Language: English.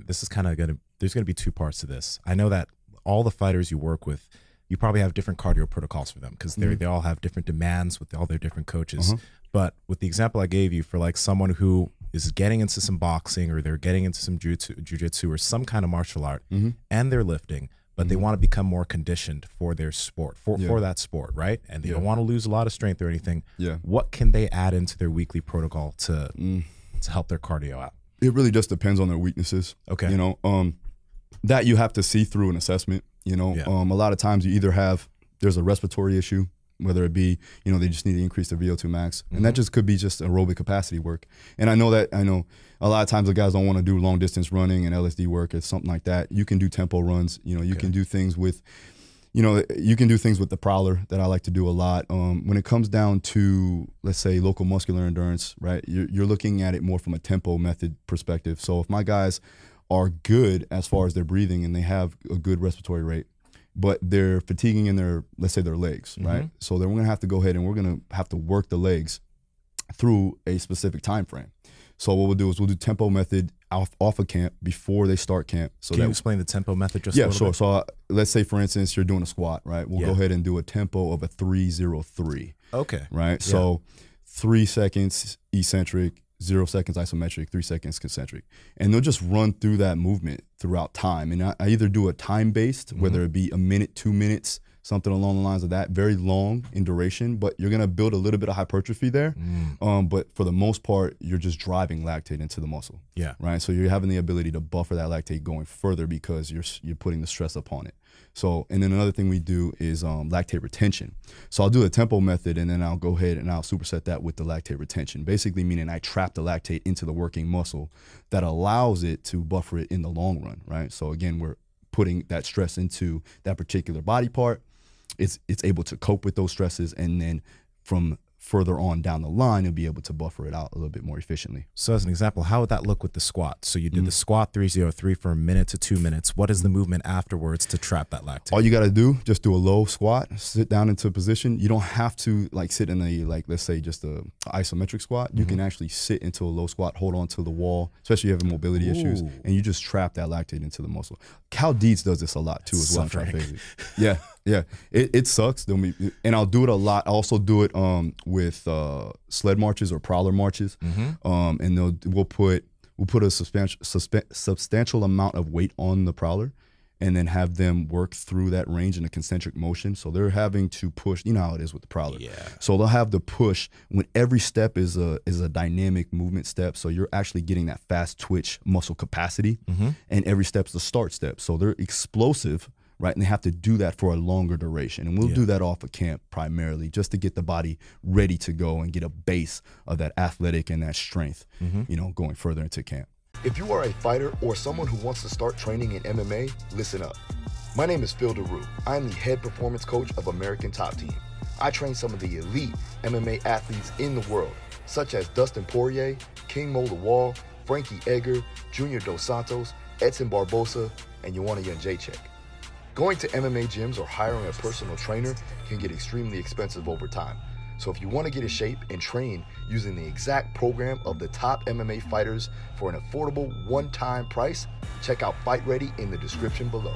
this is kind of there's going to be two parts to this. I know that all the fighters you work with, you probably have different cardio protocols for them because they all have different demands with all their different coaches. But with the example I gave you for like someone who is getting into some boxing or they're getting into some jiu-jitsu or some kind of martial art and they're lifting, but they want to become more conditioned for their sport, for that sport, right? And they don't want to lose a lot of strength or anything. What can they add into their weekly protocol to help their cardio out? It really just depends on their weaknesses. Okay. You know, that you have to see through an assessment. You know, a lot of times you either there's a respiratory issue, whether it be, you know, they just need to increase their VO2 max. And that just could be just aerobic capacity work. And I know a lot of times the guys don't want to do long distance running and LSD work or something like that. You can do tempo runs. You know, you can do things with, you know, you can do things with the prowler that I like to do a lot. When it comes down to, let's say, local muscular endurance, right, you're looking at it more from a tempo method perspective. So if my guys are good as far as their breathing and they have a good respiratory rate, but they're fatiguing in their, let's say, their legs, right? So then we're gonna have to go ahead and we're gonna have to work the legs through a specific time frame. So what we'll do is we'll do tempo method off of camp before they start camp. So can you explain the tempo method just a little bit? So let's say, for instance, you're doing a squat, right? We'll go ahead and do a tempo of a 3-0-3. Okay. Right? So 3 seconds eccentric, 0 seconds isometric, 3 seconds concentric. And they'll just run through that movement throughout time. And I either do a time-based, whether it be a minute, 2 minutes, something along the lines of that, very long in duration, but you're gonna build a little bit of hypertrophy there. But for the most part, you're just driving lactate into the muscle. Right? So you're having the ability to buffer that lactate going further because you're putting the stress upon it. So, and then another thing we do is lactate retention. So I'll do the tempo method and then I'll go ahead and I'll superset that with the lactate retention. Basically meaning I trap the lactate into the working muscle that allows it to buffer it in the long run, right? So again, we're putting that stress into that particular body part. It's able to cope with those stresses, and then from further on down the line, it'll be able to buffer it out a little bit more efficiently. So as an example, how would that look with the squat? So you did the squat 3-0-3 for a minute to 2 minutes. What is the movement afterwards to trap that lactate? All you got to do, just do a low squat, sit down into a position. You don't have to like sit in a, like, let's say just a isometric squat. You can actually sit into a low squat, hold on to the wall, especially if you have mobility issues, and you just trap that lactate into the muscle. Cal Dietz does this a lot too as well. I'm trying to phase it. Yeah, it sucks. And I'll do it a lot. I also do it with sled marches or prowler marches, and we'll put a substantial amount of weight on the prowler, and then have them work through that range in a concentric motion. So they're having to push. You know how it is with the prowler. So they'll have to push when every step is a dynamic movement step. So you're actually getting that fast twitch muscle capacity, and every step's the start step. So they're explosive. Right, and they have to do that for a longer duration. And we'll do that off of camp primarily just to get the body ready to go and get a base of that athletic and that strength, you know, going further into camp. If you are a fighter or someone who wants to start training in MMA, listen up. My name is Phil Daru. I'm the head performance coach of American Top Team. I train some of the elite MMA athletes in the world, such as Dustin Poirier, King Mo Lawal, Frankie Edgar, Junior Dos Santos, Edson Barboza, and Joanna Jedrzejczyk. Going to MMA gyms or hiring a personal trainer can get extremely expensive over time. So if you want to get in shape and train using the exact program of the top MMA fighters for an affordable one-time price, check out Fight Ready in the description below.